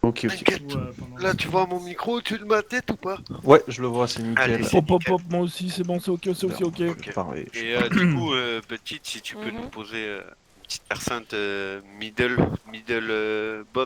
Ok, ok. T'inquiète. Là, tu vois mon micro au-dessus de ma tête ou pas? Ouais, je le vois, c'est nickel. Allez, Hop, hop, hop, moi aussi, c'est bon, c'est ok, c'est aussi ok. Ok. Pareil. Et du coup, petite, si tu peux nous poser une petite personne middle bot.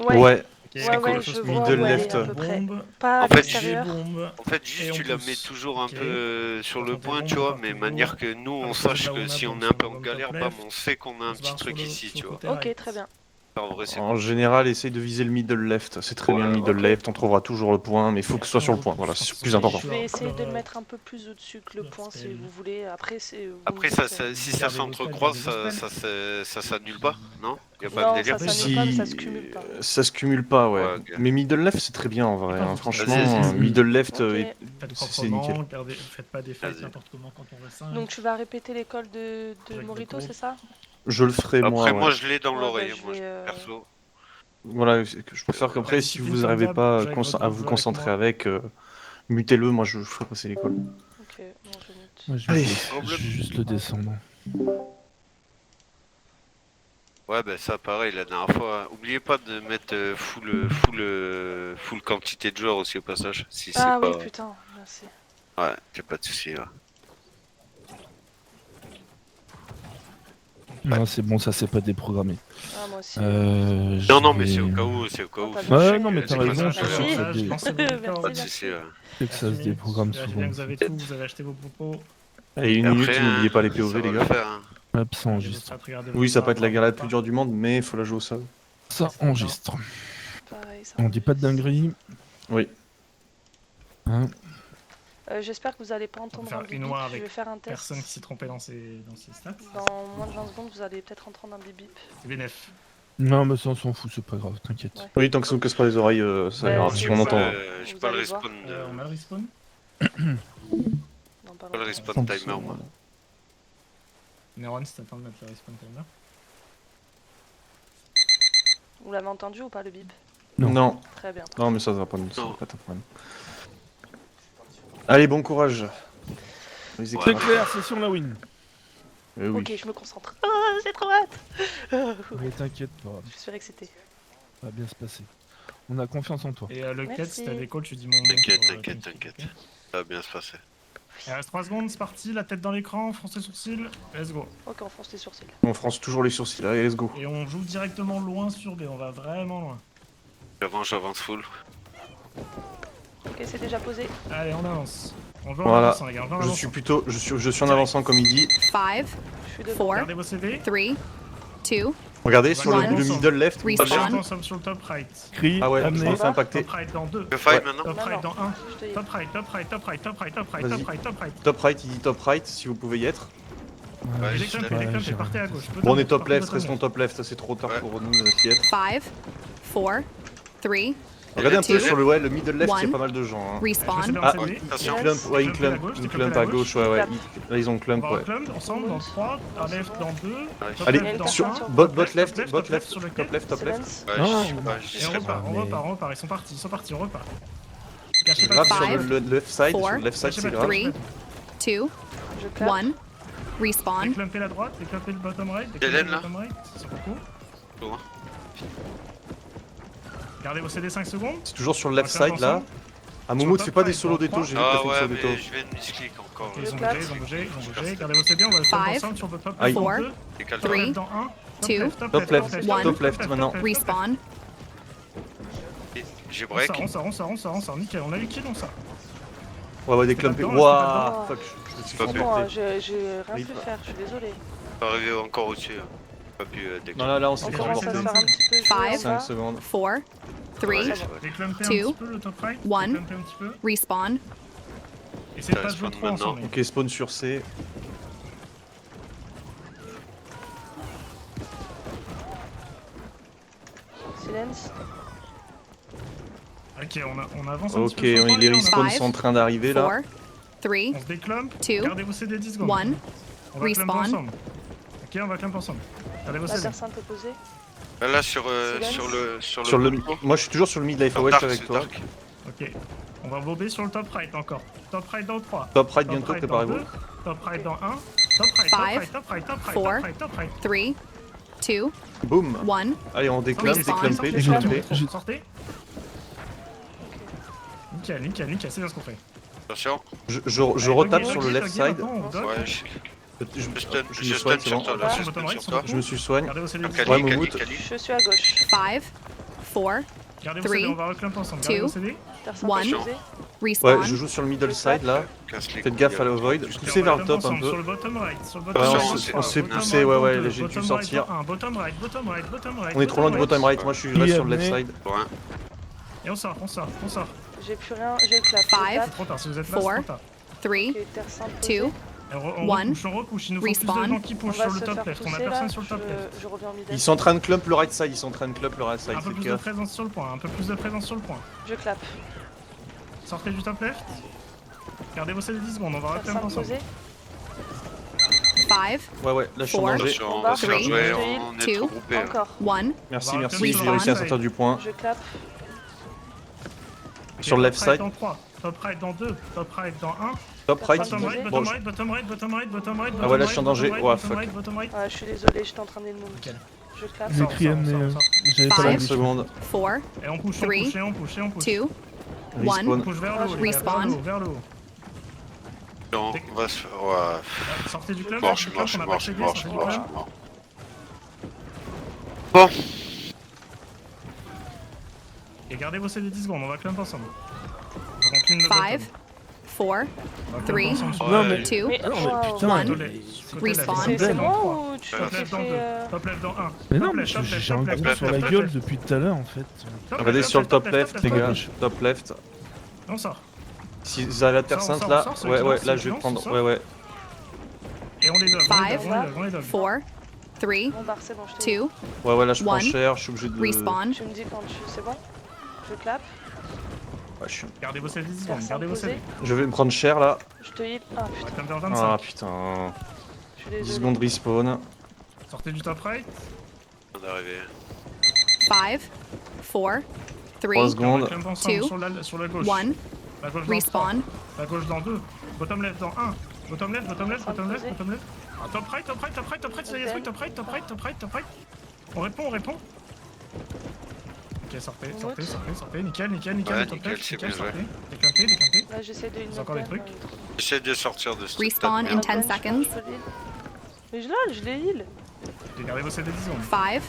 Ouais, Ouais, je vois Middle où elle left. est à peu près. Bombe, Pas à En fait, l'extérieur. bombe. En fait, Et juste on tu la pousse. mets toujours un Ok. peu sur le Quand point, t'es tu bon, vois, on part mais toujours manière que nous à on partir de sache là où que on a si on bombe est un sur peu le en bombe galère, top bam, left. on sait qu'on a un On se petit barre truc sur le ici, tu vois. côté Ok, right. très bien. En vrai, c'est En cool. général, essaye de viser le middle left. C'est très bien le middle ok. left, on trouvera toujours le point, mais il faut que ce soit sur le point. Voilà, c'est le plus important. Je vais essayer de le mettre un peu plus au-dessus que le point si vous voulez. Après, vous Après, me dites, si ça Gardez vos s'entrecroise, spells, ça s'annule pas, non? Y a pas Non, de délire? ça s'annule Si pas, mais ça se cumule pas. ça se cumule pas, ouais. Ouais, ok. Mais middle left, c'est très bien en vrai. Vas-y, Hein. vas-y, Franchement, vas-y. middle left, Ok. Faites c'est nickel. proprement, gardez, faites pas des fights Vas-y. n'importe comment quand on reste 5. Donc tu vas répéter l'école de Avec Morito, le c'est ça? Je le ferai moi, Après, ouais. moi, je l'ai dans Ouais, l'oreille, bah, je moi, vais, perso. Voilà, je préfère qu'après, si vous n'arrivez pas à vous concentrer avec, mutez-le. Moi, je ferai passer l'école. Ok, bon, je mute. Moi, je Allez. vais juste le descendre. Ouais, bah ça, pareil, la dernière fois. Oubliez pas de mettre full quantité de joueurs aussi au passage. Si c'est Ah pas. oui, putain, merci. Ouais, y'a pas de soucis, là. Non, c'est bon, ça c'est pas déprogrammé. Ah, moi aussi. Non, mais c'est au cas où, c'est au cas où. t'as Ouais, bien non, mais t'as C'est raison, pas je ça, suis sûr que ça, Merci. Pas de Merci. soucis, ouais. que ça se déprogramme Vérifiez souvent. bien que vous avez tout, vous avez acheté vos propos. Allez, une Et minute, après, n'oubliez pas les ça POV, va les le gars. faire, hein. Hop, ça Regardez vos enregistre. stats, regardez Oui, vos ça stats, peut être la bravo, galère la pas. plus dure du monde, mais il faut la jouer au sol. Ça enregistre. Pareil, ça On dit pas de enregistre. dinguerie. Oui. Hein. J'espère que vous allez pas On entendre va un faire bip une bip. noire Je vais avec faire un test. personne qui s'est trompé dans ses stats. Dans moins de 20 secondes, vous allez peut-être entendre un bip bip. C'est BNF. Non, mais ça on s'en fout, c'est pas grave, t'inquiète. Ouais. Oui, tant que ça ne casse pas les oreilles, ça Ouais, ira. c'est- Si J'ai on pas entend. le- j'ai Vous pas le allez voir. respawn On a le respawn. Non, pas pas le longtemps. respawn timer, moi. Neron, si t'attends de mettre le respawn timer. Vous l'avez entendu ou pas le bip? Non. Non. Très bien. Non, mais ça va pas nous. Ça Non. va pas être un problème. Allez, bon courage. Les Ouais. C'est éclairs. clair, c'est sur la win. Eh oui. Ok, je me concentre. Oh, c'est trop hâte. Mais t'inquiète pas, Je suis excitée. ça va bien se passer. On a confiance en toi. Et le Merci. quête, si t'as des calls, tu dis mon nom. T'inquiète, sur, t'inquiète, TeamSpeak, t'inquiète. ok. Ça va bien se passer. Il reste 3 secondes, c'est parti, la tête dans l'écran, fronce les sourcils, let's go. Ok, on fonce les sourcils. On fronce toujours les sourcils. Allez, let's go. Et on joue directement loin sur B, on va vraiment loin. J'avance full. Ok, c'est déjà posé. Allez, on avance. On joue en Voilà. avançant, les gars, on joue en Je avançant. suis plutôt. Je suis en avançant comme il dit. 5, Je suis devant. 4, Regardez vos CD. 3, 2, Regardez sur One. le middle left. Respawn. Allez, on sommes sur le top right. Cri, Ah ouais, amenez. on fait impacter. Top right dans 2. Que fight Ouais. maintenant? Top Non, right non. dans 1. Je te dis. Top right, top right, top right, top right, top right, Vas-y. top right, top right. Top right, il dit top right si vous pouvez y être. Ouais, Ouais, je Les sais clumps, pas, les clumps, j'ai et partez à rien. gauche. Bon, on est top left, restons top left. C'est trop tard Ouais. pour nous, les fillettes. 5, 4, 3, Regardez un peu Two. sur le middle left, il y a One. pas mal de gens. Hein. respawn. Ah, oui. Attention. il clump, ouais, il clump, Clump à il gauche, clump à gauche, ouais, ouais. Là, ils ont On clump, va ouais. reclump ensemble dans 3, un left dans 2, top Allez, left dans sur 1, bot top left, left, bot top left, sur le top left, top left. Silence. Ouais, Non. j'y sais pas, j'y Et on serai repart, pas. on mais- repart, on repart, ils sont partis, on repart. Gâchez pas Grave le sur Five, le left side, sur four, le left side, gâchez c'est pas grave. le 3, 2, Je clap. 1, respawn. Déclumper la droite, déclumper le bottom right, Hélène, déclumper le là. bottom right, c'est beaucoup. Loin. Gardez vos CD 5 secondes. C'est toujours sur le On va left faire side là. ensemble. Ah, Momo, tu fais pas des solos d'étau, j'ai vu que Ah t'as fait ouais, des mais solos d'étau. je viens de misclick encore. Ok, Le ils ont clap. bougé, ils ont bougé, ils ont bougé. Gardez vos CD, on va le faire Five, ensemble sur le top Aïe. left dans four, 2, Décale top Three, left dans 1, two, Top left, one. top left maintenant. Respawn. J'ai On break. sort, on sort, on sort, on sort, on sort, nickel, on a eu kill, on sort. Ouais, ouais, des C'est clumpés. pas dedans, Waouh, c'est pas fuck, je me suis Pas C'est fait pu. bon, emporter. j'ai rien Oui, pu bah. faire, je suis désolée. Pas arrivé encore au-dessus. Pas pu Non, déclencher. là, on s'est On fait commence à se emporter. faire un petit peu jouer en 5, bas. 5 secondes. 4, 3, Déclumper un Two, petit peu le top right, one. déclumper un petit peu. respawn. Essayez de Ça pas jouer respawn trop maintenant. ensemble. les gars. Ok, spawn sur C. Silence. Ok, on avance un petit Ok, peu sur le point, les les gars, on respawns Five, sont en train d'arriver là. 4, 3, On se déclump, Two, gardez vos CD 10 secondes. 1, On va clump respawn. ensemble. Ok, on va clump ensemble. Gardez vos La CD. personne peut poser. Là, sur Sur le, moi, je suis toujours sur le mid life Sur away Dark, avec c'est toi. Dark. Ok. On va bobber sur le top right encore. Top right dans 3. Top right bientôt, right dans préparez-vous. 2, top right dans 1. Top right, top Five, right, top right, top right, four, top right, top right. 3, 2, Boum. 1. Allez, on déclame, Respawn. déclampé, J'ai déclampé. j'ai- Sortez. Nickel, nickel, nickel, c'est bien ce qu'on fait. Attention. Je retape sur le left side. Ouais, Je je me stun soigne, c'est sur bon. toi, là, je stun sur toi. Je me suis soigne. Gardez vos CD. Kali, Ouais, Kali, Moumout. Kali. Je suis à gauche. 5, 4, Gardez vos CD, Three, on va reclamper ensemble. Gardez vos two, CD. Personne One. pas posé. Ouais, respawn. je joue sur le middle side là. Casse les Faites couilles, gaffe à la void. Et Poussez on vers va le top un ensemble peu. Sur le bottom right, sur le Ouais, bottom on right. s'est- on s'est Bottom poussé, right, ouais, ouais, bottom j'ai dû right, sortir. bottom right, bottom right, bottom right. On est trop loin du bottom right, moi je suis là sur le left Qui est side. Loin. Et on sort, on sort, on sort. J'ai plus rien, j'ai le clap. Five. Le C'est trop tard, si vous êtes là, Four. c'est trop tard. 3, clap, ok, terre simple 2, posée. Et on One. repousse, il nous faut plus de Respawn. gens qui On push va sur se le top faire left. On a pousser là. personne sur le top left. Je reviens en middle. Ils sont en train de clump le right side, ils sont en train de clump le right side, Un peu faites plus de gaffe. présence sur le point, un peu plus de présence sur le point. Je clap. Sortez du top left. Gardez vos CD 10 secondes, on va Terre reclamper simple ensemble. posée. 5, Ouais, ouais, là je suis en Four. danger. Attention, on va se faire Three, jouer, on est two, trop groupés. hein. Encore. 1. Merci, On va merci, reclamper j'ai sur le réussi à right sortir side. du point. Je clap. Sur le left Top right side. dans 3, top right dans 2, top right dans 1. Top right. Bottom right, Bon, bottom je- right, bottom right, bottom right, bottom right. Ah ouais, là, je suis en danger. Bottom Ouais, right, fuck. bottom right, bottom right. Ah, je suis désolé, j'étais en train de le move. Nickel. Je clap. J'ai Sors, crié, sors, mais sors, sors. j'avais pas 30 la 5, vie. secondes. 4, Et on push, Three, on push, et on push, et on push. 2, Respawn. 1. On push vers le haut, les gars, vers Respawn. le haut, vers le haut. Non, on va se faire. Ouais. Sortez du club, Mort, sortez je du suis mort, club, je suis on a mort, pas je suis checké, mort, je sortez suis du mort, je club. suis mort. Bon, Et gardez vos CD 10 secondes, on va clump ensemble. Donc on clean le 5, bottom. 4, On va clump three. ensemble sur Non, le- mais- 2, Mais Non, mais wow. putain, One. Côté left, côté left. Respawn. Côté C'est left dans moi trois. ou tu Top t'es left dans fait. 2, top left dans 1. Mais non, mais j'ai un gros sur la gueule depuis tout à l'heure en fait. Regardez sur le top left, les gars. left. Top left. On sort. Si vous avez la terre On sainte sort, là, on sort, ceux ouais, qui ouais, lancent, là ceux je qui vais lancent, prendre. on sort. Ouais, ouais. Et on les dog, Five. on les dog. 4, 3, Bon, bah, c'est bon, je te 2, Ouais, ouais, là je prends One. cher, je suis obligé de. respawn. Tu me dis quand c'est bon. Je clap. Ouais, je suis- Gardez vos CD 10 Terre secondes, simple gardez vos CD. posée. Je vais me prendre cher là. Je te heal. Ah On va putain, clumper en Ah 25. putain. je suis 10 désolé. secondes respawn. Sortez du top right. on est arrivé. 5, 4, 3 3, Et on va secondes. clump ensemble Two. sur la gauche. 1. La gauche dans 3. Respawn. La gauche dans 2. Bottom left dans 1. Bottom left, bottom left, bottom left, Posé. bottom left. Ah, top right, top right, top right, top right, ça y est, Ok. truc, top right, top right, top right, top right. On répond, on répond. Ok, sortez, On sortez, monte. sortez, sortez. Nickel, nickel, nickel, Ouais, le top nickel, left, c'est nickel, bien joué. sortez. Décampé, décampé. Là, j'essaie de heal. C'est encore des trucs. J'essaie de sortir de ce Respawn tas de in merde. 10 seconds. Mais je l'ai heal. Et gardez vos CD 10 secondes. 5,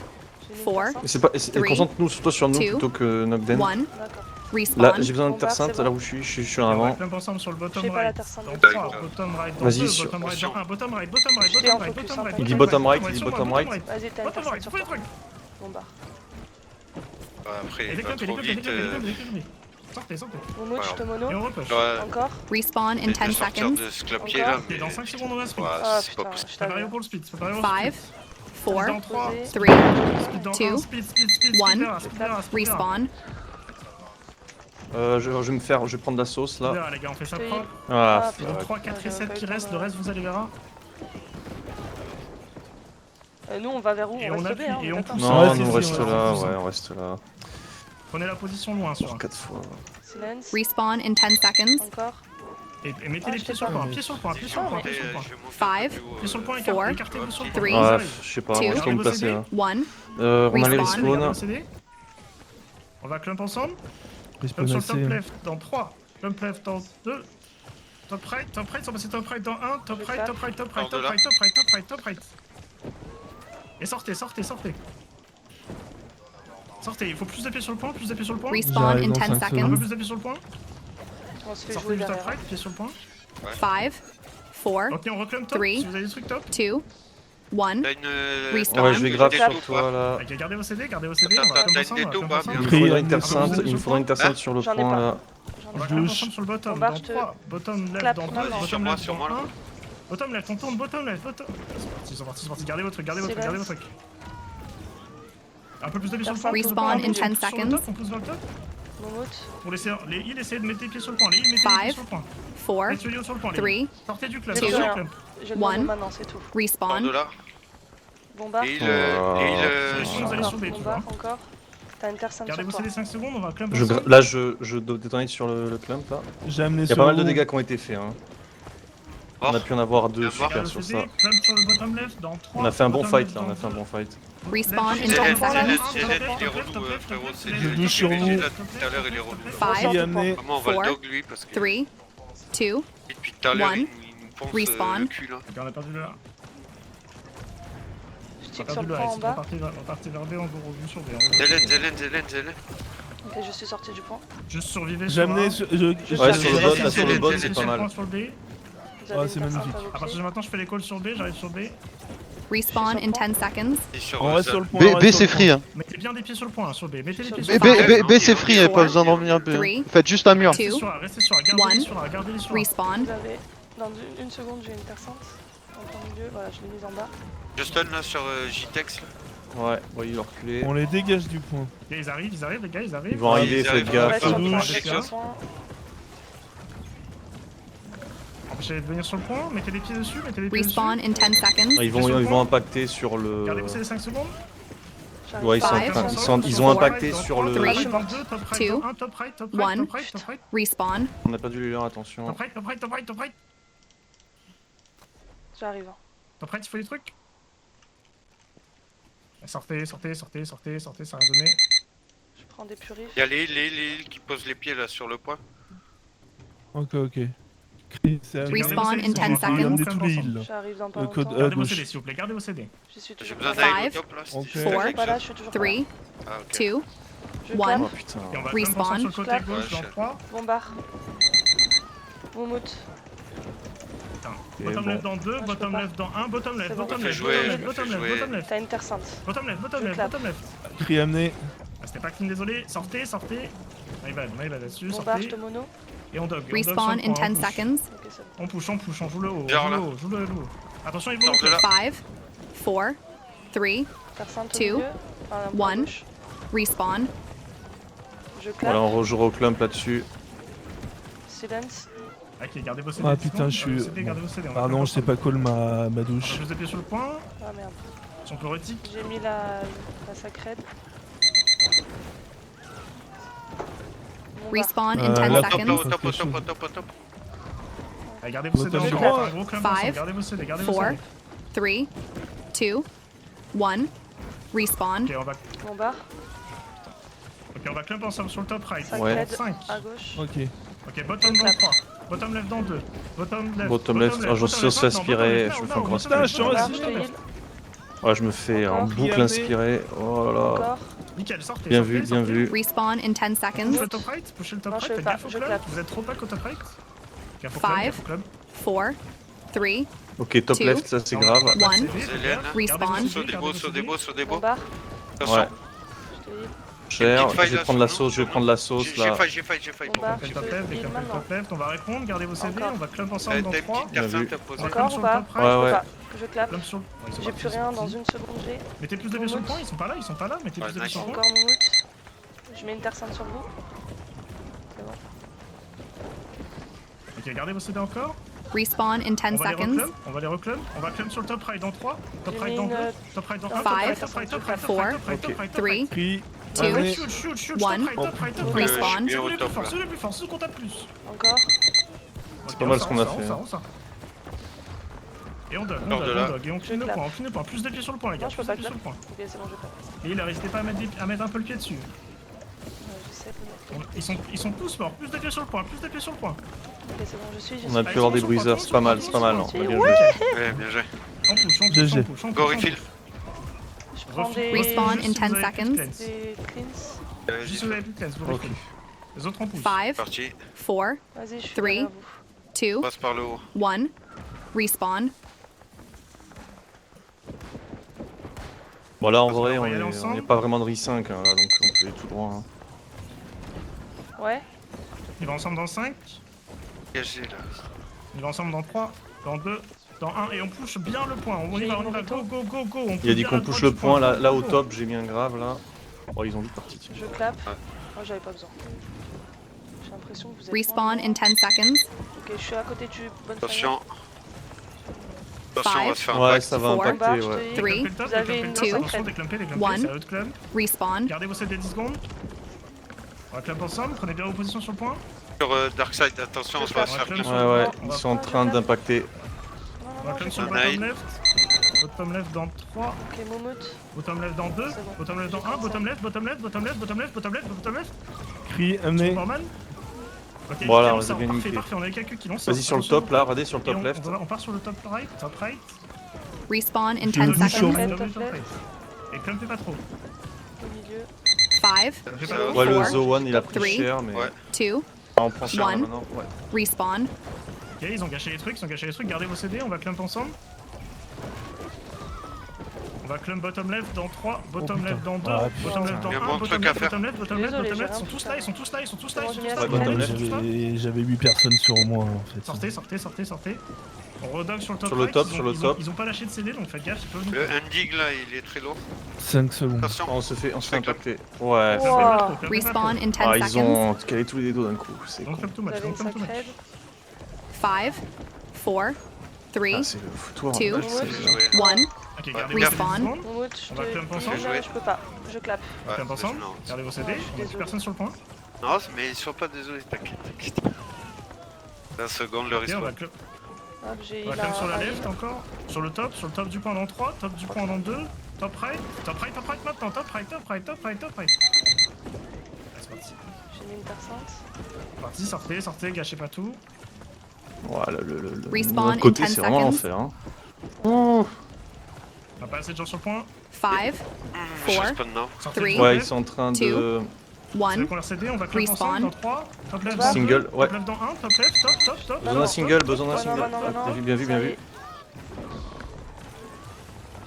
J'ai mis une Four. terre simple. Et c'est pas. Three, Concentre-nous toi sur nous two, plutôt que Knockdown. 1. D'accord. Là, Respawn. j'ai besoin de Bon, terre bah, sainte, c'est là bon. où je suis en On va avant. clump ensemble sur le bottom J'ai pas la right. terre simple. Dans D'accord. 3, bottom right dans Vas-y, 2, sur- bottom right dans 1, bottom right, bottom right, J'étais en bottom right, focus, bottom en right. fait. Il dit bottom right, sur il dit moi, bottom right. right. Vas-y, t'as une Bottom terre right, simple fais sur le toi. truc. Bon bah. Après, Et il va décampé, trop décampé, vite. décampé, décampé. Sortez, sortez. On mood, je te mono. Et on repush. Ouais, Encore. Respawn in et de 10 sortir seconds. de ce clapier là. Et dans 5 secondes, on va speed. Ouais, Ah c'est pas putain, possible. je Préparez t'avais. pour le speed, préparez pour le 5, speed. 4, Dans 3, Posé. 3, speed dans Two. 1, speed, One. speed vers, respawn. Je vais me faire. Je vais prendre la sauce là. Vers, les gars, on fait ça Je te propre. Ah, Et donc 3, 4 et 7 qui restent, le reste vous allez verra. Nous, on va vers où? Et On on reste B, appuie, hein, on et est on d'accord. pousse. non, Ouais, nous on si, reste si, là, ouais. ouais, on reste là. Prenez la position loin sur. Pour 4 fois. Silence. Respawn in 10 seconds. Encore. Et mettez Ah, les je pieds sais sur le pas. point, pied sur le point, pied sur le point, pied sur le point. Five, Pied sur le point, Four, écartez-vous sur le point. Three, Ouais, je sais pas, moi je Two. peux me placer là. 1. On a les Respawn. respawns. On va clump ensemble. Respawn Clump sur le top assez. left dans 3. Clump left dans 2. Top right, sans passer top right dans 1. Top right, top right, top right, top right, top right, top right, top right. Et sortez, sortez, sortez. Sortez, il faut plus d'appuyer sur le point, plus d'appuyer sur le point. Respawn J'arrive in dans 10 cinq Un peu seconds. plus d'appuyer sur le point. On se fait Sortez jouer du top derrière. right, pied sur le point. 5, 4, Ok, on reclame top. Three. Si vous avez des trucs top. 2, 1. T'as une. Respawn. Ouais, je vais grave Des sur taux, toi là. Ok, gardez vos CD, gardez vos CD. On T'as- va t'as clump une ensemble, on va déto clump pas, ensemble. bien. Il me faudrait une Pris, terre sainte, il me faudrait une terre sainte sur le J'en ai point pas. là. On va Je clump touche. ensemble sur le bottom. Bombarde, Dans je te 3. Bottom left clap dans 2. maintenant. Bottom Sur moi, left sur dans moi, là. 1. Bottom left, on tourne, bottom left, bottom. C'est parti, c'est parti, c'est parti. Gardez votre truc, gardez votre truc, gardez votre truc, gardez votre truc. Un peu plus d'appuyer sur le point. Respawn in 10 On pousse sur le seconds. top, on pousse vers le top. Momout. Pour laisser les heals, essayez de mettre les pieds sur le point. Les heals, mettez les pieds Five. sur le point. 4, Mettez les heals sur le point. les 3, heals. Sortez du club, Two. sortez du club. Je le One. mono maintenant, c'est tout. Hors de respawn. là. Bombarde. Et il. Vous allez Encore. sur B, tu vois. Bombarde, encore. T'as une terre simple Gardez sur vos toi. CD 5 secondes, on va clump Je ensemble. Là, je détonne sur le clump là. J'ai amené Il y a sur pas mal de le haut. dégâts qui ont été faits. Hein. On Mort. a pu en avoir deux Mort. super Gardez sur vos ça. CD, clump sur le bottom left dans 3. On a fait un bon fight là, on a fait un bon fight. Respawn in Zélène, 10 Zélène, seconds. Zélène, il est relou, frérot. C'est Je le douche sur GG, vous. là, tout à l'heure, il est relou. 5, Et amené. Vraiment, on va le 4, dog lui parce que 3, 2, depuis tout à l'heure, one. il nous ponce Respawn. le cul là. Ok, on a perdu le A. Je On a tic sur perdu le le A. point en On bas. partit vers B, on go revue sur B. Zélène, Zélène, Zélène, Zélène. Ok, je suis sorti du point. Juste survivez J'ai sur amené A. sur. Ouais, suis sur le arrivé. bot, là, sur le bot, Zélène, c'est pas Sur le mal. point sur le B. Vous avez Ah, une c'est personne magnifique. à vos À partir pieds. de maintenant, je fais l'école sur B, j'arrive sur B. Respawn in 10 seconds. Et sur On reste sur le point. on B, reste B sur c'est le free. Hein. Mettez bien des pieds sur le point, hein, sur B. Mettez les pieds B, sur B, le point. B, B c'est free, pas besoin d'en venir B. hein. Three. Faites juste un mur. Restez Two. sur A, restez sur A. Gardez-les One. sur A, gardez-les sur A. Respawn. Vous avez. Dans une seconde, j'ai une personne. En plein milieu, voilà, je l'ai mise en bas. Je stun là sur JTEX là. Ouais, bon, il va reculer. On les dégage du point. Ok, ils arrivent, les gars, ils arrivent. Ils vont arriver, Ils faites arrivent. gaffe. Reste sur le point, douche. reste sur le point. Empêchez-les de venir sur le point, mettez les pieds dessus, mettez les pieds dessus. Respawn in 10 seconds. Ils vont impacter sur le. Gardez-vous ces 5 secondes. J'arrive. Ouais, ils sont, Five. en train- ils ont impacté sur le. Three. Top right, top right, Two. top right, top right, top One. right, top right, top right, Respawn. On n'a pas dû l'élan, attention. top right, top right, top right, top right. J'arrive. hein. Top right, il faut des trucs. Sortez, sortez, sortez, sortez, sortez, ça va donner. Je prends des purifs. Il y a les îles qui posent les pieds là sur le point. Ok, ok. C'est Respawn in 10 on seconds. est tous les îles là. J'arrive dans pas Le code longtemps. Gardez vos gauche. CD, s'il vous plaît, gardez vos CD. J'y suis J'ai toujours besoin pas. d'un Five. top là. Ok. c'est Four. Je suis pas là, je suis toujours pas là. 3, Ah, ok. 2, Je One. clame. Oh putain. Et on va Respawn. comme ça sur le côté Clap. gauche dans Ouais, 3. Bombard. Moumout. Bottom bon. left dans 2, Ah, je bottom peux pas. left dans 1, bottom left, C'est bon. bottom Je left, fais jouer, bottom je left, me bottom fais left, jouer. bottom left. T'as une terre sainte. Bottom left, bottom Je left, clap. bottom left. Cri amené. Ah, c'était pas clean, désolé. Sortez, sortez. My bad là-dessus, Bombard, je sortez. te mono. Et on dog. Respawn in 10 seconds. Ok, c'est bon. On push, on joue le haut, Genre là. joue le haut. Attention, ils vont Sors de là. 5, 4, 3, Terre sainte au Two. milieu. Enfin, un point One. gauche. respawn. Je clap. Voilà, on rejouera au clump là-dessus. Silence. Ok, gardez vos CD. Ah putain, je suis. Gardez vos CD. Ah non, je sais pas call ma On va douche. plus de pieds sur le point. Ah merde. Ils sont chlorotiques. J'ai mis la sacrède. Bombard. Respawn in là, 10 Au top, seconds. au top, au top, au top, au top. Allez, gardez vos CD Bottom encore. left. Un gros clamp Five. ensemble. Gardez vos CD, gardez vos Four. CD. 3, 2, 1. Respawn. Ok, Bombard. on va clamp ensemble sur le top right. Sacrède 5. à gauche. Ok. Ok, bottom dans 3. Bottom left dans 2. Bottom left. Bottom left, ah, je sais s'aspirer, je me fais encore Putain, je suis Bombard, resté. je te heal. Ouais, je me fais en Encore. boucle inspiré. Oh là là. Encore. Nickel, sortez. Bien sortez, vu, bien sortez. vu. Respawn in 10 Poussez seconds. le top right, poussez le top Non, right, je fais faites pas, gaffe au je club. clap. Vous êtes trop back au top right. Gaffe au Five. club. 4, 3, Ok, top Two. left, ça c'est grave. One. Zélène. Respawn. Sur des beaux, sur des beaux, sur des beaux. Bombard. Attention. Ouais. Je te heal. Cher, Petite faille je vais là prendre la sur sauce, je vais prendre la sauce J'ai là. failli, j'ai failli, j'ai failli. Bombard. Le Je top te left, heal le maintenant. top left, on va répondre, gardez vos CD, Encore. on va club T'as ensemble dans des 3. petites personnes vu. t'as posé. On va Encore club sur ou le pas top right. Ouais, Je peux ouais. pas. Je clap. Club sur le- Ouais, ils sont J'ai partis, plus ils sont rien dans partis. une seconde. J'ai Mettez plus de pieds sur le point, ils sont pas là, mettez Ouais, plus de pieds nice. sur le point. encore Moumout. Je mets une terre sainte sur vous. C'est bon. Ok, gardez vos CD encore. Respawn in 10 On va les seconds. reclub, on va les reclub. On va club sur le top right dans 3. Top J'ai right mis dans une, 2. Top right dans 1. Five. Top right, top right, top right, top Four. right, top right, top right, top 3, right. Cri. Two. amené. Shoot, shoot, shoot, One. top right, top right, top Ok, right. je suis Respawn. bien C'est au le plus top fort, là. c'est le plus fort, c'est ce qu'on tape plus. Encore. C'est pas mal ce qu'on a fait, On hein. sort, on sort. Et on dog, on Sors de dog, là. on dog. Et on clean le clap. point, on clean le point. Plus de pieds sur le point, les gars. Non, je peux Plus pas de pieds sur clap. le point. Ok, c'est bon, je clap. Et là, n'hésitez pas à mettre un peu le pied dessus. Je sais peut-être. Ils sont tous morts. Plus de pieds sur le point, plus de pieds sur le point. Ok, c'est bon, je suis. On a pu avoir des bruiseurs, c'est pas mal, c'est pas mal. Non, on a bien joué. Ouais, bien joué. On push, on push, GG. on push, on push. Go refill. Je prends des. Respawn in Juste si 10 vous avez plus de seconds. cleanse. Des cleans. Juste si vous avez plus de cleanse, vous Ok. refill. Les autres on pousse. 5, Parti. 4, Vas-y, je suis Three. derrière vous. 2, Passe par le haut. 1. Respawn. Bon là en Parce qu'on vrai va on y aller est ensemble. pas vraiment de RI5 hein, là, donc on peut aller tout droit. Hein. Ouais. Ils vont ensemble dans 5. Dégagé là. Ils vont ensemble dans 3, dans 2, dans 1. Et on push bien le point. On y J'ai va, une on y va. veto. Go, go, go, go. On Il a pousse dit bien qu'on la push droite le du point là au Go. top, j'ai mis un grave là. Oh ils ont vite parti tiens. Je clap. Ouais. Moi, j'avais pas besoin. J'ai l'impression que vous êtes. Respawn in 10 seconds. Ok, je suis à côté du bon Attention. Attention, on va se faire un Ouais back. ça va Four. impacter Bombard, ouais. je te heal. Three. Déclampez le top, Vous avez déclampez le une top. Attention, sacrède. déclampez, One. c'est à eux de club. Respawn. Gardez vos CD 10 secondes. On va club ensemble, prenez bien vos positions sur le point. Sur Darkside, attention, on va se faire Ouais, plus. Ouais ouais, ils sont en train d'impacter. Non, On non, va non, club j'ai sur le pas. Nice. bottom left. Bottom left dans 3. Ok, Momout. Bottom left dans 2. C'est bon. Bottom left dans 1. Bottom left, bottom left, bottom left, bottom left, bottom left, bottom left. Cri, Sur amenez. Norman. Ok, Voilà, nickel, on on les a sort. bien Parfait, niqués. parfait, on a quelqu'un qui lance. Vas-y sur le top là, regardez sur le Et top left. on part sur le top right, top right. Respawn in J'ai 10 vu chaud. seconds. Top Top left. right. Et clump fait pas trop. Au milieu. 5, Fait pas Ouais, trop. Ouais, le Four, Zo One il a pris three, cher, mais Ouais. 2, on prend cher là, one. maintenant. Ouais. respawn. Ok, ils ont gâché les trucs, gardez vos CD, on va clump ensemble. On va clump bottom left dans 3, bottom putain. left dans 2, Ah, bottom left dans Il y a 1, moins de bottom trucs à left, faire. bottom left, bottom left, Désolé, bottom j'ai left, rien ils sont tous fait. là, ils sont tous là, ils sont tous là, ils sont tous Ouais, là, bottom ils left. sont tous là. J'avais 8 personnes sur moi en fait. Sortez. On redog sur le top Sur le right, top, ils ont- sur le ils ont- top. Ils ont pas lâché de CD donc faites gaffe, ils peuvent nous... Le Endig là, il est très lourd. 5 secondes. Attention. On se fait Fais impacter. Ouais. Wow. Respawn in 10 Ah, ils seconds. ont calé tous les dos d'un coup. C'est Donc con. clump too Vous much, avez donc une clump too much. sacrée. 5, 4, 3, Ah, c'est le foutoir. Two. là, J'ai c'est- joué. 1. Ok, Ouais, gardez vos CD respawn. 10 secondes. Momout, je On va te. clump ensemble. Je peux pas. Je clappe. Ouais, Clump ensemble, non. gardez vos CD, Ouais, je suis on a plus désolé. personne sur le point. Non, mais ils sont pas désolés, t'inquiète. 20 secondes le Ok, on va respawn. clump. Hop, j'ai On va il a clump sur la un left heal. encore, sur le top du point dans 3, top du point dans 2, top right maintenant, top right. C'est parti. J'ai mis une percente. Parti, sortez, gâchez pas tout. Voilà, le Respawn mon côté, in 10 c'est vraiment seconds. l'enfer. Hein. Oh. On a pas assez de gens sur le point. 5, Je 4, respawn now. Sortez Three. du Ouais, top ils sont en train de. Two. Vous avez 1. qu'on leur CD, on va clump Respawn. ensemble dans 3, top left Bah. dans 2, Single, ouais. top left dans 1, top left, top. Besoin d'un single, besoin d'un Ouais, single. non. Bien vu, bien Ça y vu. est.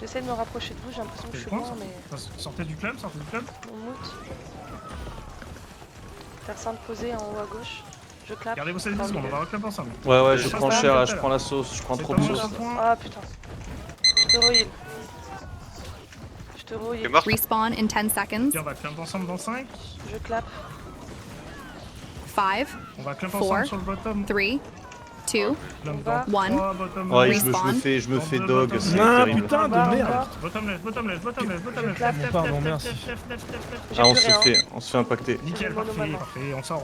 J'essaie de me rapprocher de vous, j'ai l'impression que je suis Sortez loin, mais. Sortez du club. Momout. Personne posée en haut à gauche. Je clappe. Gardez vos CD 10 secondes, on va reclump ensemble. Ouais, je Ça, prends ça, cher là, ça, je prends la sauce, je prends C'est trop pas de moi sauce. sur le point. Ah putain. Je te reheal. Je te T'es reheal. mort. Respawn in 10 seconds. Ok, on va clump ensemble dans 5. Je clappe. 5, On va clump Four. ensemble sur le bottom. 3, 2, Clump On va. dans One. 3, bottom Ouais, left. je me fais dog, c'est Ah terrible. putain de On va, merde. Bottom left. Je clappe. Pardon, merci. J'ai Ah, on plus se rien. fait impacter. Nickel, Mono parfait, maintenant. parfait. On sort.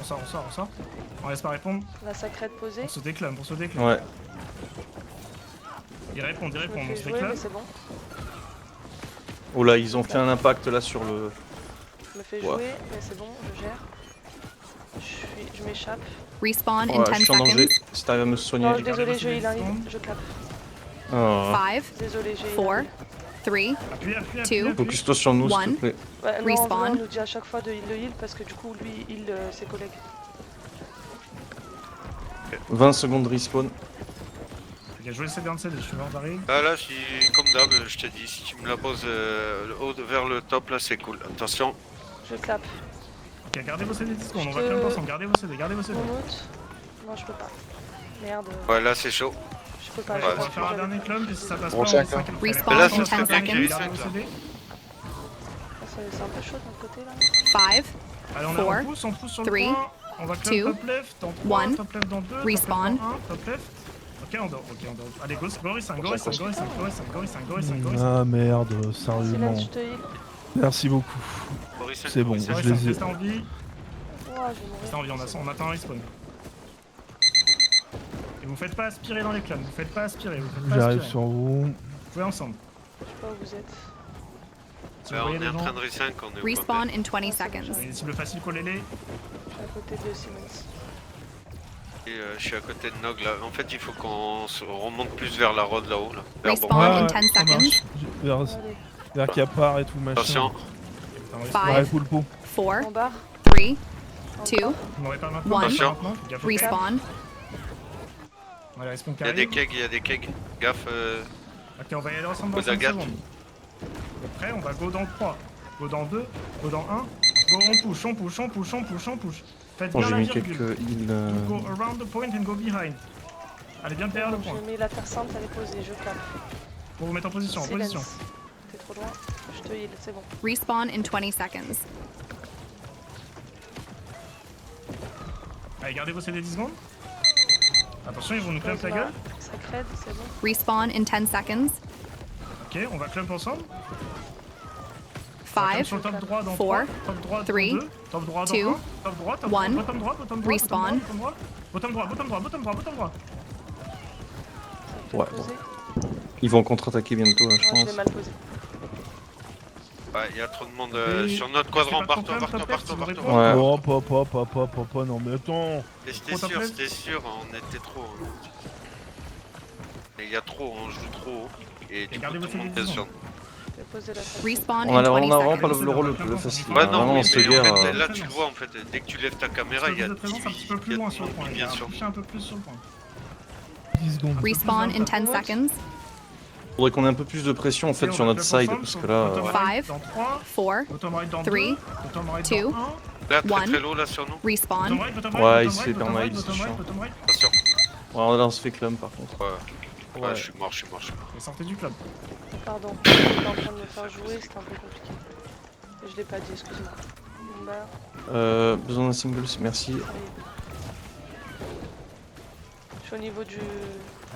On laisse pas répondre. La sacrette posée. On se déclame. Ouais. Ils répondent, Je me on fais se jouer, déclame. mais c'est bon. Oh là, ils ont fait un impact là sur le. Je me fais Ouais. jouer, mais c'est bon, je gère. Je m'échappe. respawn in Ouais, je 10 suis en danger. seconds. Si t'arrives à me soigner. Non, Regardez désolé, vos je heal un secondes. hit. Je clappe. Oh. 5, Désolé, j'ai heal 4, un hit. 3, Appuie. Two. Focus-toi sur nous, s'il One. te plaît. Ouais, non, Respawn. on nous dit à chaque fois de heal le heal parce que du coup, lui, il heal ses collègues. 20 secondes de respawn. Il a joué le CD en CD, je suis mort d'arrêt. Ah là, comme d'hab, je te dis, si tu me la poses vers le top, là, c'est cool. Attention. Je clappe. Ok, gardez vos CD 10 secondes, on va Je te- clump ensemble. Gardez vos CD. Momout. Non, je peux pas. Merde, Ouais, là, c'est chaud. je peux pas. Ouais, je On peux va pas, faire un j'avais- dernier clump et si ça passe Bon, pas, on chacun. fait 5 Respawn Mais là, in ce 10 serait bien qu'il y ait seconds. Gardez vos cinq, là. CD. C'est un peu chaud de notre côté là. 5, Allez, on Four. pousse sur le Three. point. On va clump Two. top left dans 3, One. top left dans 2, Respawn. top left. Ok, on dort. Allez, go 5. Ah merde, sérieusement. Silence, je te heal. Merci beaucoup. Boris, C'est bon, Boris, je les ai. Restez en vie. Ouah, je vais mourir. On attend un respawn. Et vous faites pas aspirer dans les clans, J'arrive sur vous. Vous pouvez ensemble. Je sais pas où vous êtes. Si Ouais, vous on voyez est les en gens, train de re-5, on est au respawn combat. in 20 seconds. les cibles faciles, collez-les. Je suis à côté de Simmons. Et, je suis à côté de Nog, là. En fait, il faut qu'on se remonte plus vers la road là-haut, là. Vers Respawn. Bourgogne. in Ouais, 10 ça seconds. marche. Vers, Allez, vers Capar et tout machin. Attention. Ouais, 5, Poulpo. 4, on barre. 3, 2, Encore. Vous n'aurez pas maintenant. One. Attention. Gaffe au cage. respawn. Allez, respawn qui Il y a des arrive. kegs, Gaffe. Ok, on va y aller ensemble dans Go 5 Dagat. secondes. Après, on va go dans 3, go dans 2, go dans 1. Go, on push. Faites Bon, bien j'ai la mis virgule. quelques heals. Go around the point and go behind. Allez, bien derrière le point. J'ai mis la terre sainte, elle est posée, je clappe. Pour vous mettre en position, Silence. T'es trop loin. Je te heal, c'est bon. Respawn in 20 seconds. Allez, gardez vos CD 10 secondes. Attention, ils vont nous clump la gueule. Sacred, c'est bon. Respawn in 10 seconds. Ok, on va clump ensemble. On va clump 5, sur le top droit dans four, 3, top droit dans three, 2, top droit dans two, 1, top droit, one. bottom droit, Respawn. bottom droit. Ouais, Posé. Ils vont contre-attaquer bientôt, là, je Ouais, je l'ai pense. mal posé. Ouais, il y a trop de monde Et- sur notre quadrant, barre-toi, barre-toi, barre-toi, barre-toi. Ouais. Oh, papa, non mais attends. C'était sûr, on était trop. Et il y a trop, on joue trop. Et du coup, gardez tout votre le monde télévision. descend. Je vais poser la face. Respawn On a in 20 vraiment pas seconds. le rôle le plus facile. Ouais, non, Vraiment, mais on se en guerre. fait, là, tu le vois, en fait, dès que tu lèves ta caméra, il y a de présence un petit peu plus loin sur le point, les bien gars. sûr. Touchez un peu plus sur le point. 10 secondes. Respawn in 10 seconds. Faudrait qu'on ait un peu plus de pression en fait sur notre side parce que là. Five. Dans 3, 4, bottom right dans 3, 2, bottom right two, dans 1. Là, très One. très low, là, sur nous. respawn. Bottom right, bottom right, Ouais, il bottom se right, fait bottom perma, right, il se bottom right, chiant. bottom right. Attention. Ouais, là on se fait clump par contre. Ouais. Ouais, je suis mort. Et sortez du club. Pardon, j'étais en train de me faire jouer, c'était un peu compliqué. Je l'ai pas dit, excuse-moi. Lumbar, Besoin d'un single, merci. allez. Je suis au niveau du...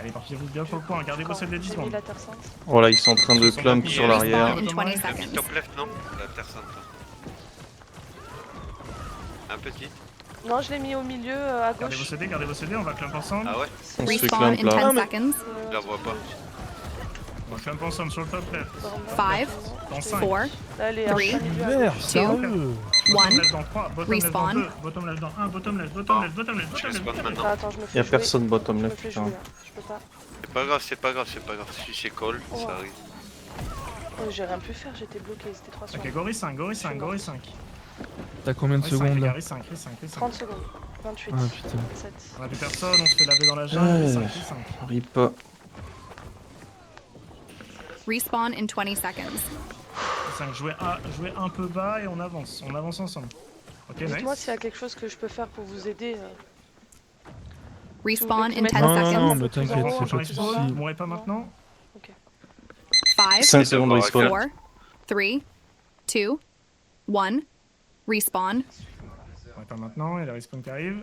Allez, partirez-vous bien sur le point, gardez vos camp. CD 10 J'ai mis secondes. la terre sainte. Voilà, ils sont en train de Ils sont clump d'accord. sur l'arrière. In 20 Un petit seconds. top left, non? La terre sainte. Un petit. Non, je l'ai mis au milieu, à Gardez gauche. vos CD, on va clump ensemble. Ah ouais? On se fait Respawn clump in là. 10 seconds. Je la vois pas. On va clump ensemble sur le top left. Five. Dans 5. 4, Là, elle est en Three. plein milieu à Merde, gauche. sérieux. Bottom 1. left dans 3, bottom left dans Respawn. 2, bottom left dans 1, bottom left, bottom left, bottom left, Je bottom left, respawn bottom left. maintenant. Ah, attends, je me fais Y'a jouer. personne bottom Je me left, fais putain. jouer, là. Je peux pas. C'est pas grave. Si c'est call, Oh. ça arrive. Oh, j'ai rien pu faire, j'étais bloqué, c'était 3 secondes. Ok, Gori 5, Gori 5, Gori 5. T'as combien de secondes là? 5, 5, 5. 30 secondes. 28. Ah putain. 27. On a plus personne, on se fait laver dans la jungle, 5, 5. Rip. Respawn in 20 seconds. 5, jouez un peu bas et on avance ensemble. Ok, Dites-moi nice. s'il y a quelque chose que je peux faire pour vous aider. Respawn in 10 Non, Non, non, seconds. mais t'inquiète, Plus en haut, c'est pas de plus en bas. soucis. Vous mourrez pas maintenant. 5, 5 secondes de respawn. 4, 3, 2, 1. Respawn. Vous mourrez pas maintenant, il y a la respawn qui arrive.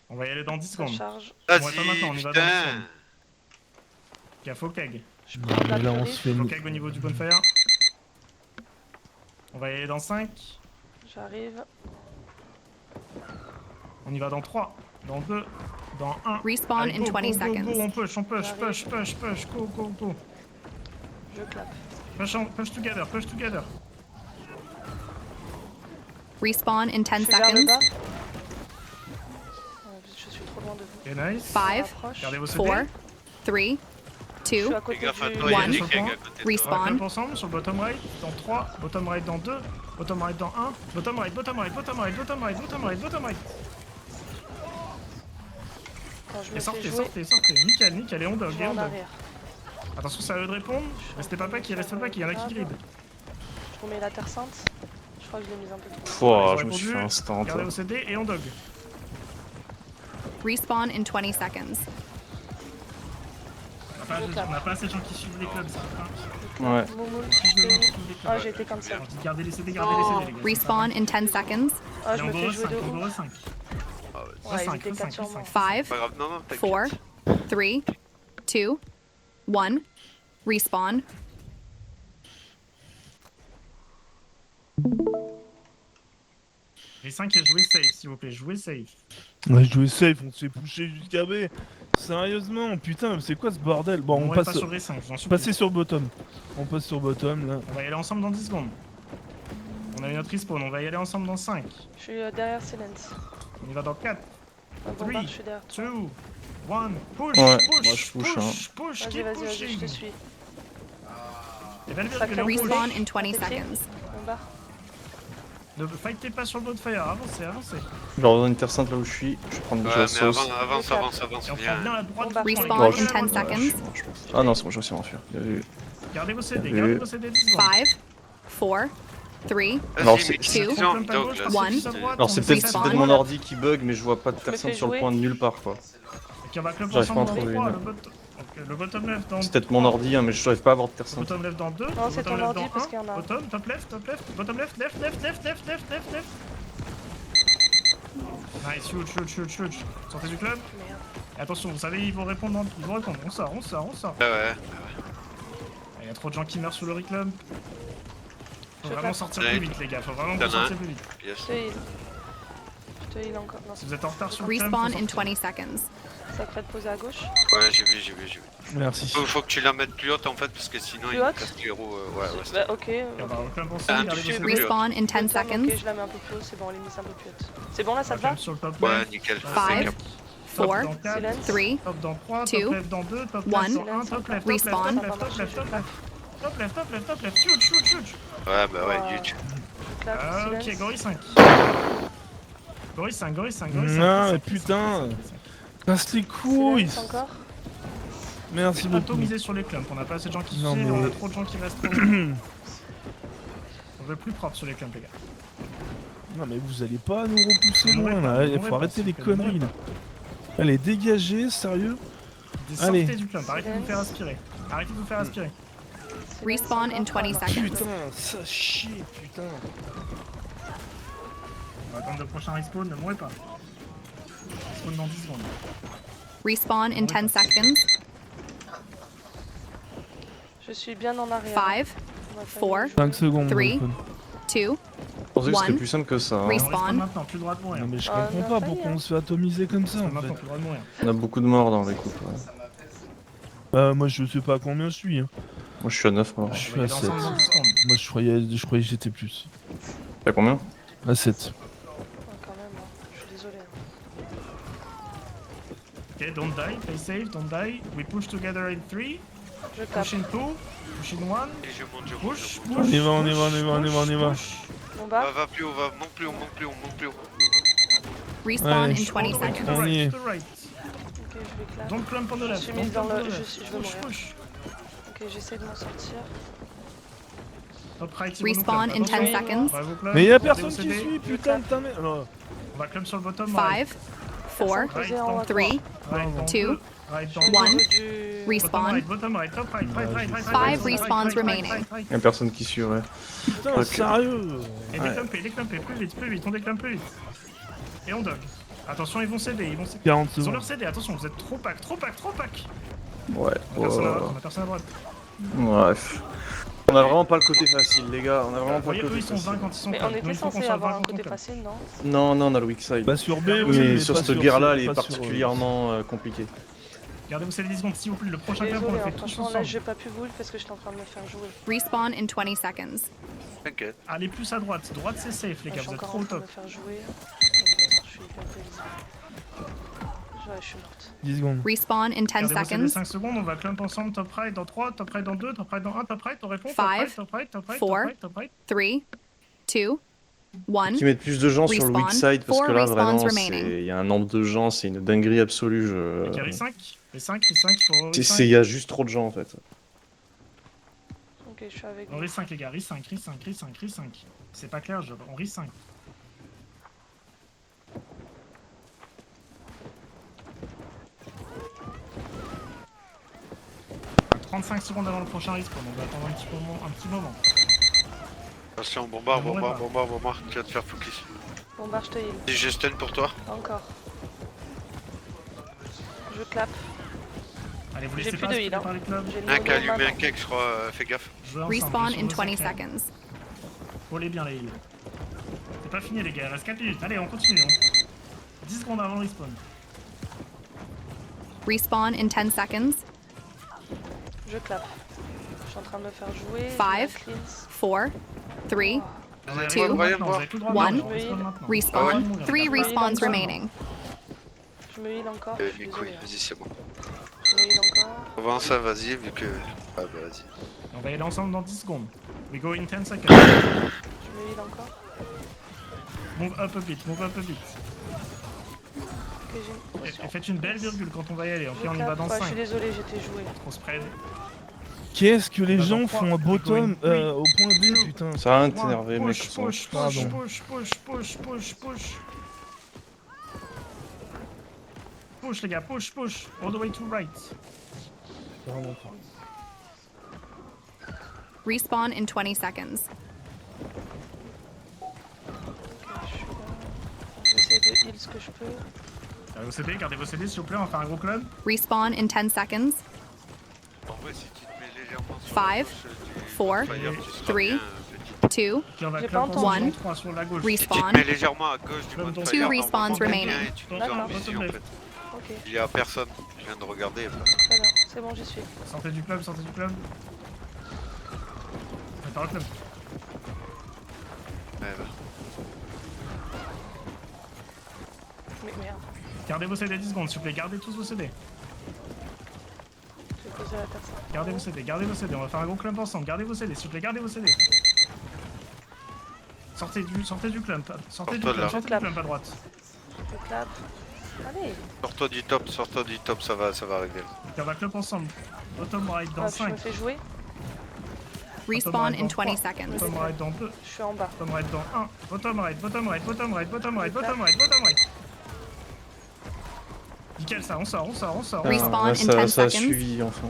On va y aller dans 10 Ça secondes. charge. Ouais, pas maintenant, on y Vas-y, va dans le putain. sol. Gaffe au keg. Je Non, prends mais là la on fleurie. se fait. Au keg au niveau du bonfire. On va y aller dans 5. J'arrive. On y va dans 3. Dans 2. Dans 1. Respawn Allez, in go, 20 go, go, seconds. go, on push, go, go, go. Je clappe. Push together, push together. Respawn in 10 Je suis vers le seconds. bas. Je suis trop loin de vous. Ok, nice. 5, Rapproche. Gardez vos CD. 4, 3, Je 2, suis à Fais côté gaffe à du... toi, il y a One. des kegs à côté de toi. On va respawn. clump ensemble sur le bottom right. Dans 3. Bottom right dans 2. Bottom right dans 1. Bottom right, bottom right, bottom right, bottom right, bottom right, bottom right. Quand je me Et fais sortez, jouer, sortez, sortez. Nickel, nickel. Et on dog, je et vais on en dog. arrière. Attention, c'est à eux de répondre. Restez pas pack, il y en a qui grid. Je remets la terre sainte. Je crois que je l'ai mise un peu trop. Pouah, Ils je ont me suis fait répondu. instant. Gardez vos CD et on dog. respawn in 20 seconds. On n'a pas assez de gens qui suivent les clubs, ça. Ouais. Moumoul, je t'ai mis. Ah, j'ai été comme ça. Gardez les CD, gardez les CD, les gars. Respawn in 10 seconds. Ah, Et je on me go fais au jouer 5, de on go ouf. au 5. Ouais, ils Cinq, étaient cinq, 4 sur cinq. moi. 5, Pas grave, non, 4, t'inquiète. 3, 2, 1. Respawn. Les 5 et jouez safe, s'il vous plaît, jouez safe. On a joué safe, on se fait pousser jusqu'à B. Sérieusement, putain, c'est quoi ce bordel? Bon, on va passe. pas sur les 5, j'en suis Passer sur bottom. On passe sur bottom là. On va y aller ensemble dans 10 secondes. On a eu notre respawn, on va y aller ensemble dans 5. Je suis derrière Silence. On y va dans 4, Bon, Three. je suis derrière toi. 2, 1, push, Ouais, push, moi, je push, push, push, Vas-y, keep vas-y, vas-y, je pushing. te suis. Et Valverde, Ça il est en claque. push. Respawn in 20 T'es pied. seconds. On barre. Ne fightez pas sur le bonfire, avancez, avancez. Je leur donne une terre sainte là où je suis. Je vais prendre Ouais, déjà la mais sauce. avance, Et on prend bien viens. la droite. On barre. du Respawn front, les in gars. 10 seconds. Ah non, c'est bon, je vais aussi m'enfuir. Bien vu. Gardez vos CD, Bien gardez vu. vos CD 10 secondes. 5, 4, 3, Alors, Vas-y, c'est- mais Two. dis donc, One. dog, là, One. c'est- Alors c'est peut-être Respawn. peut-être mon ordi qui bug, mais je vois pas de terre me sainte fais sur le jouer. point de nulle part quoi. Ok, on va club J'arrive pas à ensemble en dans trouver 3, une. le bottom left dans C'est peut-être mon ordi, hein, mais je n'arrive pas à avoir de terre sainte. Bottom left dans 2, Non, c'est bottom ton left ordi dans parce 1, qu'il y en a un. bottom, top left, bottom left, left. Nice, huge. Sortez du club. Merde. Et attention, vous savez, ils vont répondre, on sort. Ah ouais. Il y a trop de gens qui meurent sous le reclub. Faut Je vraiment clappe. sortir Ouais. plus vite, les gars, faut vraiment Y'en a sortir un. plus vite. Yes. Je te heal. Je te heal encore. Non, Si vous êtes en retard sur le club, Respawn faut in sortir. 20 seconds. Sacré posé à gauche. Ouais, j'ai vu. Merci. Faut que tu la mettes plus haute en fait, parce que sinon Plus il haute casse les roues. Ouais, c'est Bah ok. Et on va reclame Ah, ensemble, gardez tu vos sais, CD. Respawn in 10 Ok, seconds. je la mets un peu plus haut, c'est bon, elle est mise un peu plus haute. C'est bon là, ça te va? Reclame sur le top Ouais, left. nickel. Five. Nickel. Top 4, dans 4, Silence. 3, top dans 3, Two, top left dans 2, top one. left dans 1, top left, top left, Respawn. top left, top left, top left. Top left, top left, top left, shoot. Ouais, bah ouais, Wow. du Je clap, Ok, silence. Gorille 5. Gorille 5. Non, mais putain. Casse les couilles. Silence encore. Merci beaucoup. Atomisé sur les clumps, on a pas assez de gens qui Non, suivent, mais- on a trop de gens qui restent trop. On veut plus propre sur les clumps, les gars. Non mais vous allez pas nous repousser On loin aurait là, pas, il on faut aurait arrêter pas, les c'est conneries là. Allez, dégagez, sérieux. Sortez Allez. du clump, arrêtez de vous faire aspirer. Silence Respawn in encore. 20 Ah, non. seconds. Putain, ça chie, putain. On va attendre le prochain respawn, ne mourrez pas. Respawn dans 10 secondes. Respawn in 10 seconds. Je suis bien en arrière. 5, On va faire 4, le jeu. 5 secondes. Three. mon pote. 2, Je pensais que c'était One. plus simple que ça. hein. Respawn. On respawn maintenant, plus le droit de mourir. Non mais je Ah, comprends non, pas ça y pourquoi est. on se fait atomiser comme ça en Maintenant, fait. plus le droit de mourir. On a beaucoup de morts dans les coupes. ouais. Moi je sais pas combien je suis. Hein. Moi je suis à 9 morts. Je On suis va y à aller 7. ensemble dans 10 secondes. Moi je croyais que j'étais plus. T'as combien? À 7. Ah, quand même, hein. Je suis désolé. Ok, don't die, play safe, don't die. We push together in 3, Je tape. push in 2, push in 1. Et je monte. Push, push, On y va, on y push, va, on y va, on y va, on y va. push. Mon bas. Va plus haut, monte plus haut. Respawn Allez. in 20 All the way to seconds. the On y est. right, to the right. Ok, je vais clap. Don't clump on the left. suis don't mise dans clump on le- the left. je vais Push, mourir. push. Ok, j'essaie de m'en sortir. Top right, ils vont nous Respawn clump. in 10 Attention. seconds. On va vous clump, Mais y'a on va personne qui décéder. suit, putain de ta mère. Alors, On va clump sur le bottom right. 5, 4, Posé en haut à 3, Right dans Two, 2, right dans One. 2. Du... Respawn. Bottom right, top right, right. Five respawns remaining. Y'a personne qui suit, ouais. putain, Ok. sérieux. Et déclumpez, plus vite, on déclumpe plus vite. Et on dog. Attention, ils vont céder, 40 Ils ont secondes. leur CD, attention, vous êtes trop pack. Ouais. On a personne à droite, on a personne à droite. Bref. On a vraiment pas le côté facile, les gars. On a vraiment Vous pas voyez, le eux, côté ils sont 20 facile. quand ils sont Mais clump. on Nous, était il faut qu'on censé soit avoir 20 un quand on côté clump. facile, non? Non, on a le weak side. Bah sur B, Mais oui, Mais sur pas cette sur guerre-là, C, elle est pas sur, particulièrement compliquée. Gardez vos CD 10 secondes, s'il vous plaît, le prochain clump, on Désolé, le fait hein, tous franchement, là ensemble. j'ai pas pu vous parce que j'étais en train de me faire jouer. Respawn in 20 seconds. T'inquiète. Allez plus à droite, c'est safe, les Là, gars, je suis vous êtes encore trop en au train de top. me faire jouer. Je suis hyper pénible. Ouais, je suis morte. 10 secondes. Respawn in 10 Gardez vos CD seconds. 5 secondes, on va clump ensemble, top right dans 3, top right dans 2, top right dans 1, top right, on répond, top Five, right, top right, top right, four, top right, top right. 3, 2, 1. Qui mettent plus de gens sur le weak Respawn. side parce que Four là respawns vraiment remaining. il y a un nombre de gens, c'est une dinguerie absolue. Ok, R5, il faut Il y a juste trop de gens en fait. Ok, je suis avec On vous. rit 5 les gars, rit 5. C'est pas clair, on rit 5. « 35 secondes avant le prochain respawn, on va attendre un petit moment. Attention, bombarde. Tu vas te faire focus. Bon, bah, je te heal. Si j'ai stun pour toi. Encore. Je clap. Allez, vous J'ai laissez plus pas de aspirer heal, hein. par les clubs. J'ai le Un niveau qui a allumé un maintenant. cake, je crois, fais gaffe. Jouez ensemble, Respawn jouez in sur 20 vos sacrés. seconds. Roulez bien les heals. C'est pas fini les gars, il reste 4 minutes. Allez, on continue. 10 secondes avant le respawn. Respawn in 10 seconds. Je clap. Je suis en train de me faire jouer. Five. je la cleanse. 4, 3, Vous avez Two, tout le droit voyons maintenant, voir. vous avez tout le droit One. maintenant, on respawn maintenant. respawn. Ah ouais. 3 respawns remaining. Je me heal encore. Je suis Les couilles, désolé. vas-y, c'est bon. Je me heal encore. Avance, vas-y, vu que. Ah bah vas-y. On va y aller ensemble dans 10 secondes. We go in 10 seconds. Je me heal encore. Move up a bit, move up a bit. Ok, j'ai une Et faites une belle virgule quand on va y aller. Ok, Je on y clap. va dans Ouais, je 5. suis désolé, j'étais joué. On spread. Qu'est-ce que les Bah, gens dans font trois, à bottom oui. au point B, putain. Ça a rien de t'énerver, mec. Push, ils sont- push, push, Pardon. push. Push les gars, push. All the way to right. Vraiment pas. Respawn in 20 seconds. Ok, je suis là. Je vais essayer de heal ce que je peux. Gardez vos CD, s'il vous plaît, on va faire un gros club. Respawn in 10 seconds. En vrai, si tu te mets légèrement sur Five, la gauche, four, tu seras three, bien, petit. 2, Ok, on va J'ai club pas entendu. ensemble One. 3 sur la gauche. Si tu te Respawn. mets légèrement à gauche du Club mode dans fire, Two respawns normalement, t'es bien remaining. et tu nous as D'accord. en visu, en fait. Ok, Il y a personne. Je viens de regarder. Il y a personne. très bien. C'est bon, j'y suis. Sortez du club, sortez du club. On est par le club. Ouais, bah. Mais merde, Gardez vos CD 10 secondes, s'il vous plaît, gardez tous vos CD. j'ai posé la personne. Gardez vos CD, on va faire un gros club ensemble. Gardez vos CD, s'il vous plaît, gardez vos CD. Sortez du club, sortez du Sors-toi de là. club à droite. Je clap. Allez. Sors-toi du top, ça va régler. Ok, on va club ensemble. Bottom right dans Hop, je me 5. fais jouer. Respawn in 20 Bottom seconds. right dans 2. Je suis en bas. Bottom right dans 1. Bottom right. Nickel ça, on sort. Respawn Ah, in ça, 10 ça a seconds. suivi enfin.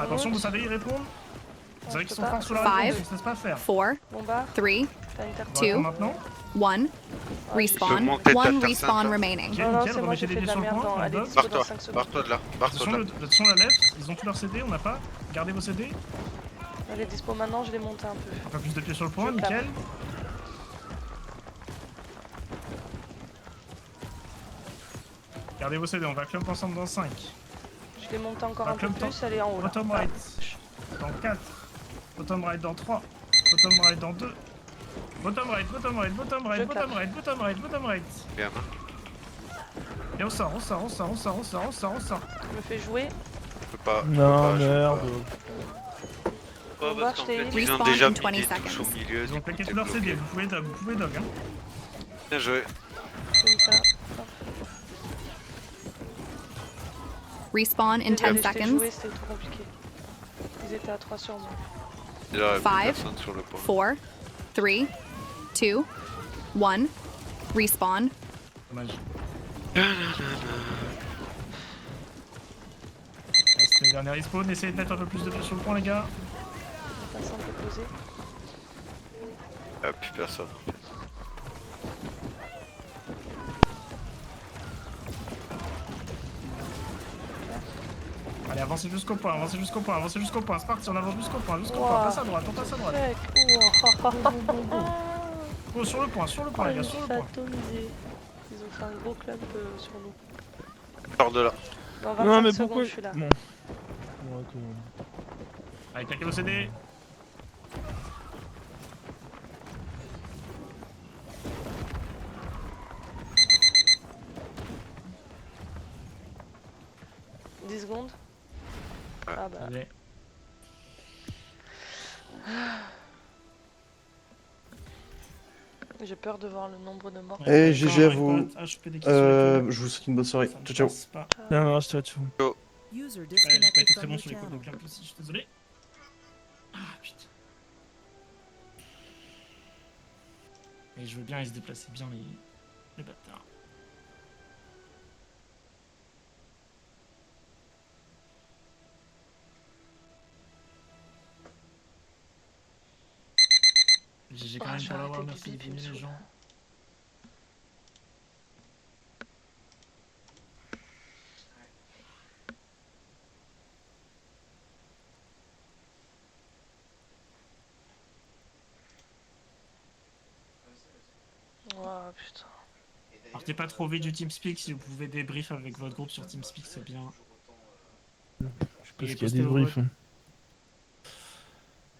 Attention, vous savez y répondre. Vous savez qu'ils sont forts sur la Five. réponse, ils se laissent pas faire. 4, Bomba. 3, T'as une On terre. va Two. répondre maintenant. 1. Respawn. monter ta 1 terre respawn sainte. remaining. Ok, Non, non, nickel, c'est moi, remettez j'ai les fait de dés la sur le merde point. dans. on Allez, bloque. dispo dans Barre-toi, 5 secondes. barre-toi de là, barre-toi de là. Attention la left, ils ont tous leurs CD, on n'a pas. Gardez vos CD. Allez, dispo maintenant, je l'ai monté un peu. Un peu plus de pieds sur le point, Je clap. nickel. Gardez vos CD, on va club ensemble dans 5. Je l'ai monté encore Ah, un peu club plus, elle est en haut là. Bottom right dans 4. Bottom right dans 3. Bottom right dans 2. Bottom right. Je clap. Bottom right. Bien, hein. Et on sort. Je me fais jouer. Je peux pas. Non, je peux merde. pas, Bon, bah, parce je qu'en t'ai fait, dit. ils ont Respawn déjà in mis 20 des touches au seconds. milieu. Ils ont du coup, claqué t'es tous leurs bloqué. CD, vous pouvez dog. Hein. Bien joué. Comme ça. Respawn in 10 Désolé, je t'ai seconds. joué, c'était trop compliqué. Ils étaient à 3 sur moi. Déjà, il y a plus Five. personne sur le point. 4, 3, 2, 1. Respawn. Dommage. C'était le dernier respawn, essayez de mettre un peu plus de pieds sur le point les gars. Personne peut poser. Il n'y a plus personne. Allez, avancez jusqu'au point, c'est parti, on avance jusqu'au point, Wow. passe à droite, on passe à droite. Mec, ouah. Go, sur le point les gars, sur le point. Atomisé. Ils ont fait un gros club sur nous. Sors de là. Dans 25 Non, mais secondes, pourquoi je suis là. Bon. Bon, attends. Allez, claquez vos CD. « 10 secondes. Ah bah. Allez. J'ai peur de voir le nombre de morts. Eh, GG à vous. HP des kills sur les queues. Je vous souhaite une bonne soirée. Ça ne Ciao, ciao. passe pas. Non, non, je te tout. User Ouais, j'ai pas disconnected été très from bon your sur les coups de channel. clap aussi, je suis désolé. Ah putain. Et je veux bien, ils se déplaçaient bien les bâtards. J'ai quand Oh, même je pour vais l'avoir, arrêter merci le de bip, il me venir les saoule. gens. Oh putain. Partez pas trop vite du TeamSpeak, si vous pouvez débrief avec votre groupe sur TeamSpeak, c'est bien. Je sais pas Et ce qu'il y a postez des vos briefs.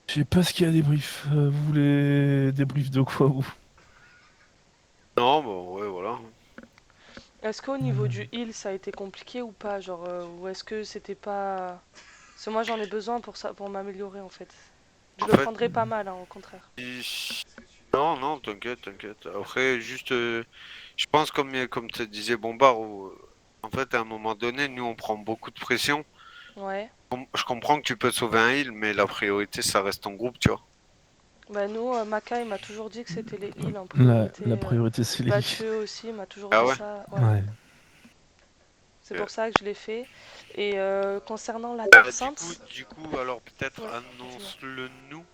Je sais pas ce qu'il y a des briefs. Vous voulez des briefs de quoi, vous? Non, bon, ouais, voilà. Est-ce qu'au niveau du heal ça a été compliqué ou pas, genre ou est-ce que c'était pas... Parce que moi j'en ai besoin pour ça, pour m'améliorer en fait. Je En le fait- prendrais pas mal, hein, au contraire. Non, non, t'inquiète, t'inquiète. Après, juste, je pense comme tu disais, Bombard, en fait, à un moment donné, nous, on prend beaucoup de pression. Ouais. Je comprends que tu peux sauver un heal, mais la priorité, ça reste ton groupe, tu vois. Bah nous, Maka il m'a toujours dit que c'était les heals en La priorité. priorité, c'est les... Mathieu aussi m'a toujours Ah dit ouais ça. Ouais. C'est pour ça que je l'ai fait. Et concernant la Bah, Terre Sainte... du coup, alors peut-être Ouais, annonce-le nous.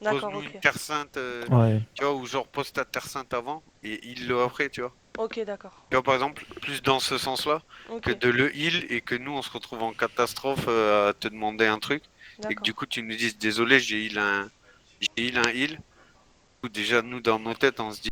D'accord, Pose-nous ok. une Terre Sainte, Ouais. tu vois, ou genre pose ta Terre Sainte avant et heal le après, tu vois. Ok, d'accord. Tu vois, par exemple, plus dans ce sens-là, que Ok, de le heal et que nous, on se retrouve en catastrophe à te demander un truc. Et que d'accord. du coup, tu nous dises, désolé, j'ai heal un heal. Ou déjà, nous, dans nos têtes, on se dit,